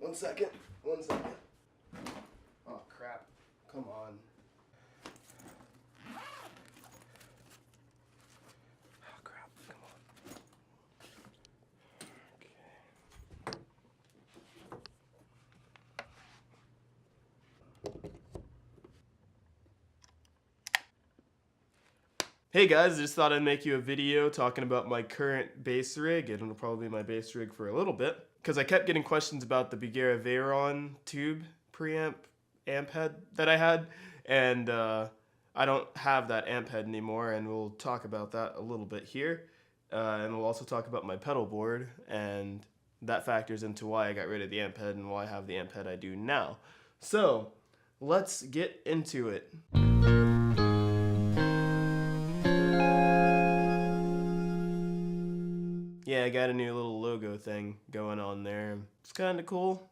One second. One second. Oh, crap. Come on. Oh, crap. Come on. Hey guys, just thought I'd make you a video talking about my current bass rig, and it'll probably be my bass rig for a little bit, because I kept getting questions about the Bugera Veyron tube preamp amp head that I had, and I don't have that amp head anymore, and we'll talk about that a little bit here, and we'll also talk about my pedal board, and that factors into why I got rid of the amp head and why I have the amp head I do now. So, let's get into it. Yeah, I got a new little logo thing going on there. It's kind of cool.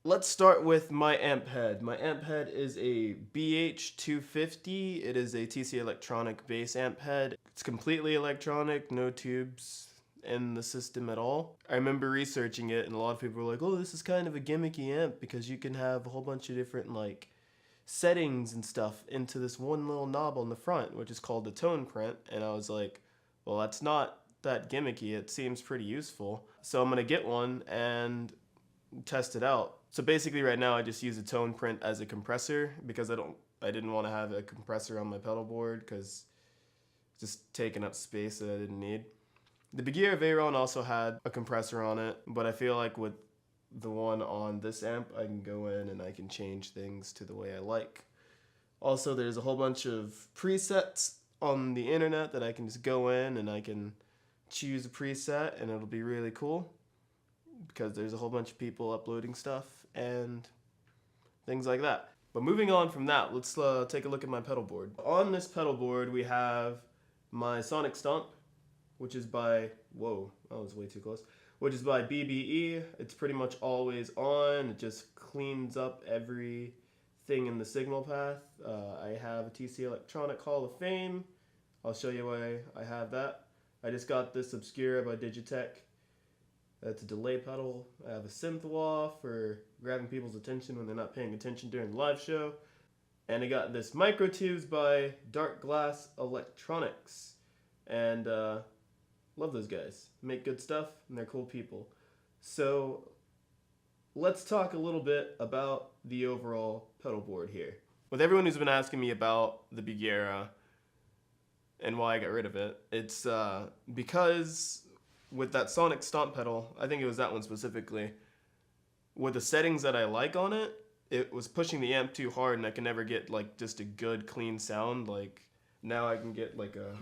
Let's start with my amp head. My amp head is a BH250. It is a TC Electronic bass amp head. It's completely electronic, no tubes in the system at all. I remember researching it, and a lot of people were like, oh, this is kind of a gimmicky amp because you can have a whole bunch of different like settings and stuff into this one little knob on the front, which is called the tone print. And I was like, well, that's not that gimmicky. It seems pretty useful. So I'm gonna get one and test it out. So basically right now I just use a tone print as a compressor because I didn't want to have a compressor on my pedal board because it's just taking up space that I didn't need. The Bugera Veyron also had a compressor on it, but I feel like with the one on this amp I can go in and I can change things to the way I like. Also, there's a whole bunch of presets on the internet that I can just go in and I can choose a preset and it'll be really cool because there's a whole bunch of people uploading stuff and things like that. But moving on from that, let's take a look at my pedal board. On this pedal board we have my Sonic Stomp, which is by, whoa, that was way too close, which is by BBE. It's pretty much always on. It just cleans up everything in the signal path. I have a TC Electronic Hall of Fame. I'll show you why I have that. I just got this Obscura by Digitech. It's a delay pedal. I have a synth wah for grabbing people's attention when they're not paying attention during the live show. And I got this Micro Tubes by Dark Glass Electronics. And love those guys. Make good stuff and they're cool people. So let's talk a little bit about the overall pedal board here. With everyone who's been asking me about the Bugera and why I got rid of it, it's because with that Sonic Stomp pedal, I think it was that one specifically, with the settings that I like on it, it was pushing the amp too hard and I can never get like just a good clean sound. Like now I can get like a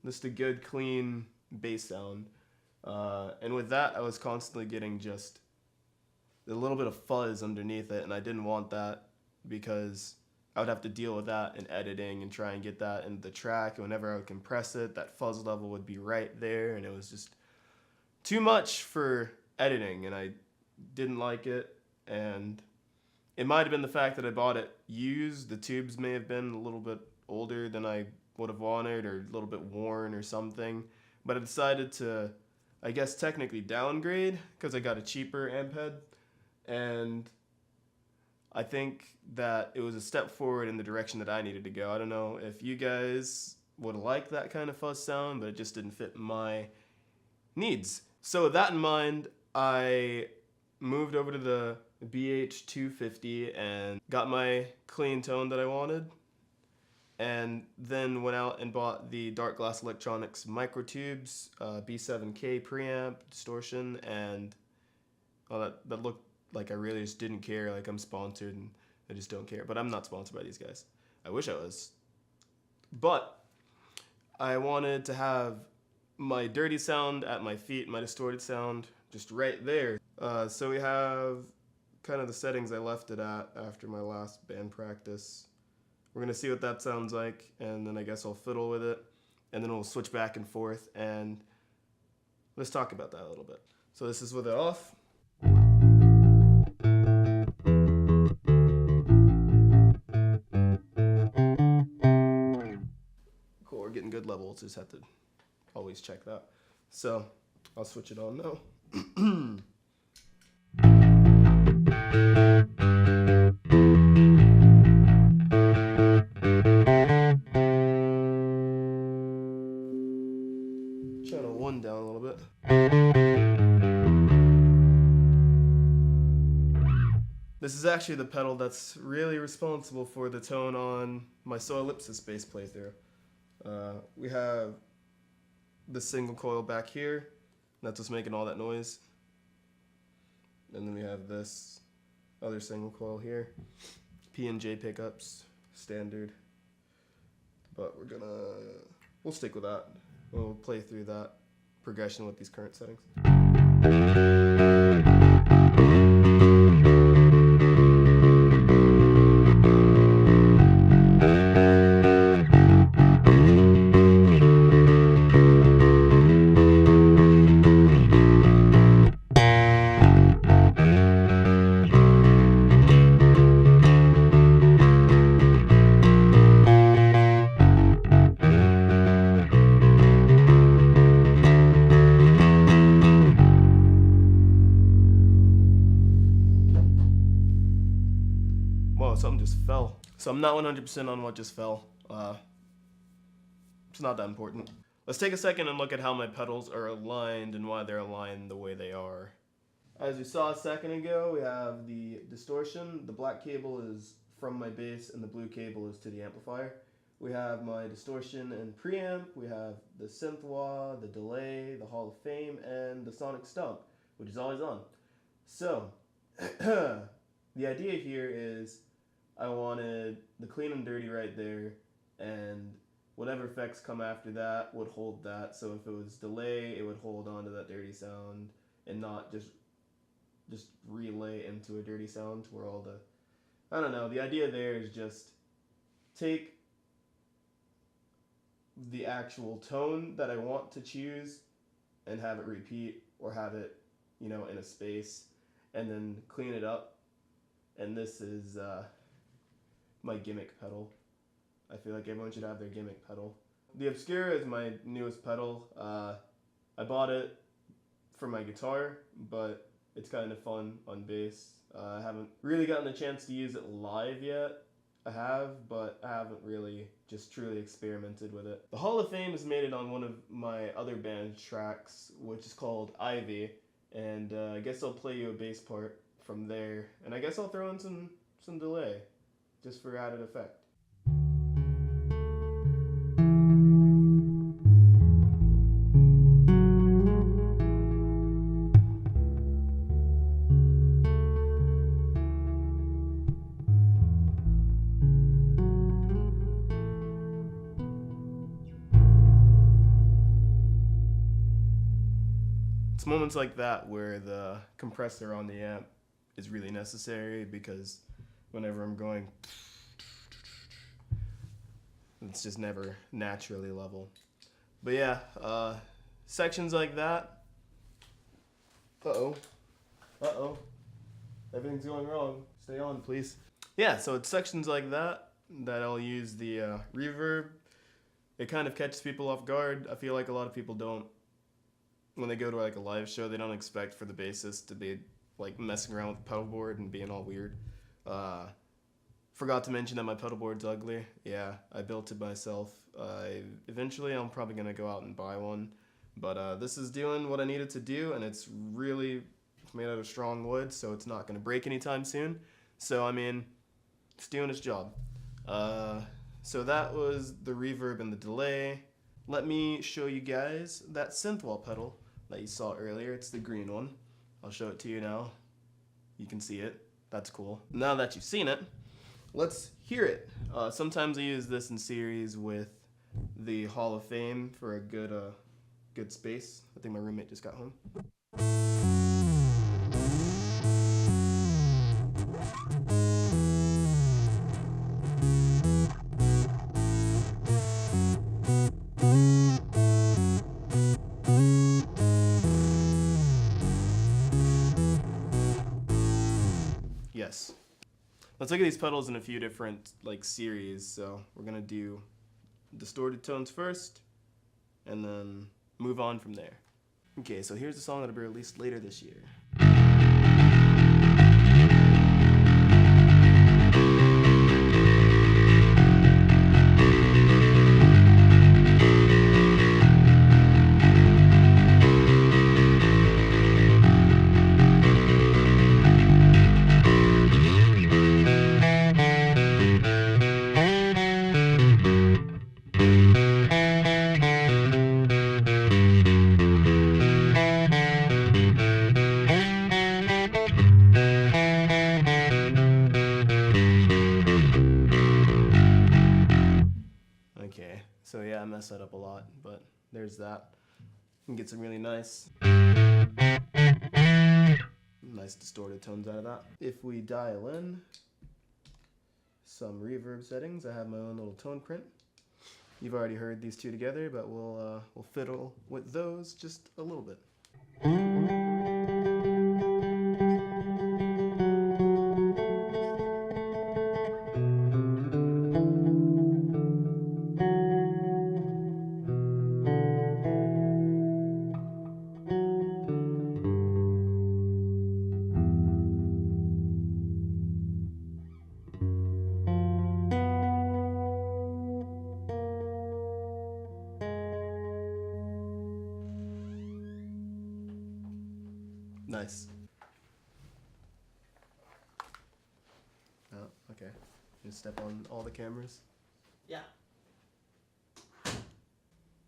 just a good clean bass sound. And with that I was constantly getting just a little bit of fuzz underneath it, and I didn't want that because I would have to deal with that in editing and try and get that in the track. And whenever I would compress it, that fuzz level would be right there, and it was just too much for editing, and I didn't like it. And it might have been the fact that I bought it used. The tubes may have been a little bit older than I would have wanted, or a little bit worn or something. But I decided to, I guess, technically downgrade because I got a cheaper amp head. And I think that it was a step forward in the direction that I needed to go. I don't know if you guys would like that kind of fuzz sound, but it just didn't fit my needs. So with that in mind, I moved over to the BH250 and got my clean tone that I wanted. And then went out and bought the Dark Glass Electronics Micro Tubes, B7K preamp, distortion, and that looked like I really just didn't care, like I'm sponsored and I just don't care. But I'm not sponsored by these guys. I wish I was. But I wanted to have my dirty sound at my feet, my distorted sound just right there. So we have kind of the settings I left it at after my last band practice. We're gonna see what that sounds like, and then I guess I'll fiddle with it, and then we'll switch back and forth, and let's talk about that a little bit. So this is with it off. we're getting good levels. Just have to always check that. So I'll switch it on now. Channel 1 down a little bit. This is actually the pedal that's really responsible for the tone on my Soilipsis bass playthrough. We have the single coil back here. That's what's making all that noise. And then we have this other single coil here. P&J pickups, standard. But we'll stick with that. We'll play through that progression with these current settings. Whoa, something just fell. So I'm not 100% on what just fell. It's not that important. Let's take a second and look at how my pedals are aligned and why they're aligned the way they are. As we saw a second ago, we have the distortion. The black cable is from my bass and the blue cable is to the amplifier. We have my distortion and preamp. We have the synth wah, the delay, the Hall of Fame, and the sonic stump, which is always on. So, the idea here is I wanted the clean and dirty right there, and whatever effects come after that would hold that. So if it was delay, it would hold on to that dirty sound and not just relay into a dirty sound to where all the, I don't know, the idea there is just take the actual tone that I want to choose and have it repeat or have it, you know, in a space and then clean it up. And this is my gimmick pedal. I feel like everyone should have their gimmick pedal. The Obscura is my newest pedal. I bought it for my guitar, but it's kind of fun on bass. I haven't really gotten a chance to use it live yet. I have, but I haven't really just truly experimented with it. The Hall of Fame is made it on one of my other band tracks, which is called Ivy, and I guess I'll play you a bass part from there, and I guess I'll throw in some delay, just for added effect. It's moments like that where the compressor on the amp is really necessary, because whenever I'm going, it's just never naturally level. But yeah, sections like that. Uh-oh. Everything's going wrong. Stay on, please. Yeah, so it's sections like that I'll use the reverb. It kind of catches people off guard. I feel like a lot of people don't, when they go to like a live show, they don't expect for the bassist to be like messing around with the pedal board and being all weird. Forgot to mention that my pedal board's ugly. Yeah, I built it myself. Eventually I'm probably gonna go out and buy one, but this is doing what I needed to do, and it's really made out of strong wood, so it's not gonna break anytime soon. So I mean, it's doing its job. So that was the reverb and the delay. Let me show you guys that synth wall pedal that you saw earlier. It's the green one. I'll show it to you now. You can see it. That's cool. Now that you've seen it, let's hear it. Sometimes I use this in series with the Hall of Fame for a good space. I think my roommate just got home. Yes. Let's look at these pedals in a few different like series. So we're gonna do distorted tones first, and then move on from there. Okay, so here's a song that'll be released later this year. Okay, so yeah, I messed that up a lot, but there's that. You can get some really nice distorted tones out of that. If we dial in some reverb settings, I have my own little tone print. You've already heard these two together, but we'll fiddle with those just a little bit. Nice. Oh, okay. Just step on all the cameras. Yeah.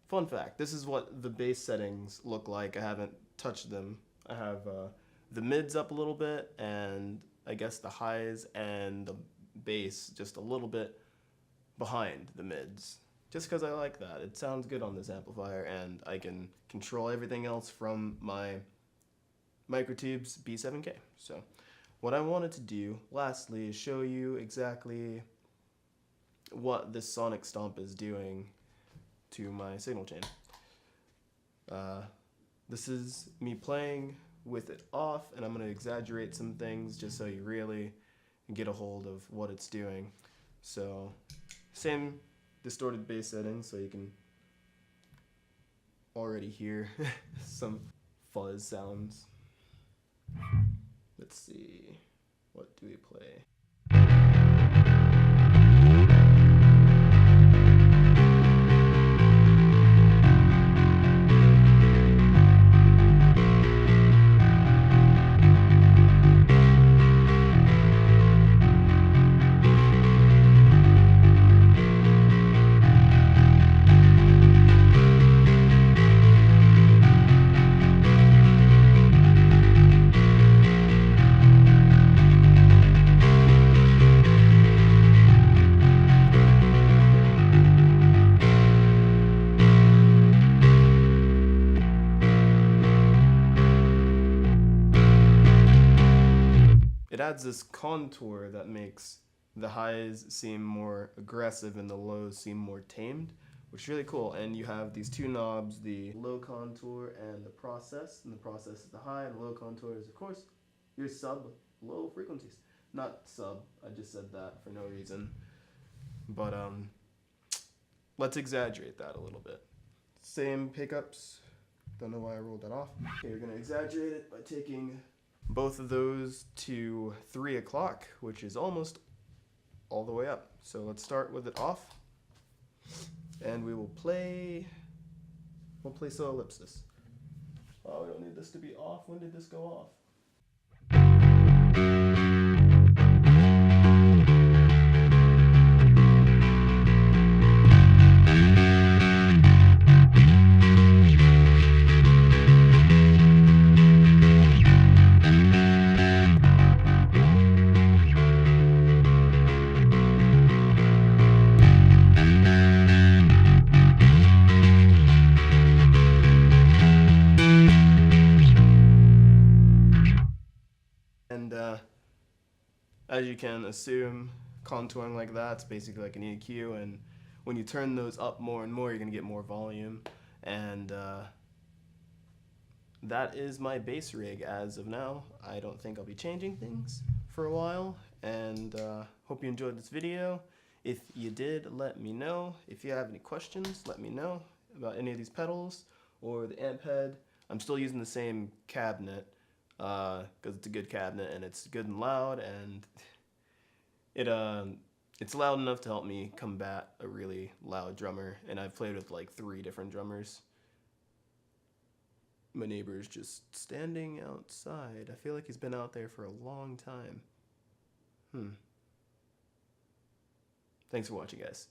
Fun fact, this is what the bass settings look like. I haven't touched them. I have the mids up a little bit, and I guess the highs and the bass just a little bit behind the mids. Just because I like that. It sounds good on this amplifier, and I can control everything else from my Microtube's B7K. So what I wanted to do lastly is show you exactly what this sonic stomp is doing to my signal chain. This is me playing with it off, and I'm going to exaggerate some things just so you really get a hold of what it's doing. So same distorted bass settings, so you can already hear some fuzz sounds. Let's see, what do we play? It adds this contour that makes the highs seem more aggressive and the lows seem more tamed, which is really cool. And you have these two knobs, the low contour and the process. And the process is the high, and the low contour is, of course, your sub-low frequencies. Not sub, I just said that for no reason. But let's exaggerate that a little bit. Same pickups. Don't know why I rolled that off. Okay, we're gonna exaggerate it by taking both of those to 3 o'clock, which is almost all the way up. So let's start with it off, and we'll play Solipsis. Oh, we don't need this to be off. When did this go off? And as you can assume, contouring like that's basically like an EQ, and when you turn those up more and more, you're going to get more volume. And that is my bass rig as of now. I don't think I'll be changing things for a while, and hope you enjoyed this video. If you did, let me know. If you have any questions, let me know about any of these pedals or the amp head. I'm still using the same cabinet because it's a good cabinet and it's good and loud, and it's loud enough to help me combat a really loud drummer. And I've played with like 3 different drummers. My neighbor is just standing outside. I feel like he's been out there for a long time. Thanks for watching, guys.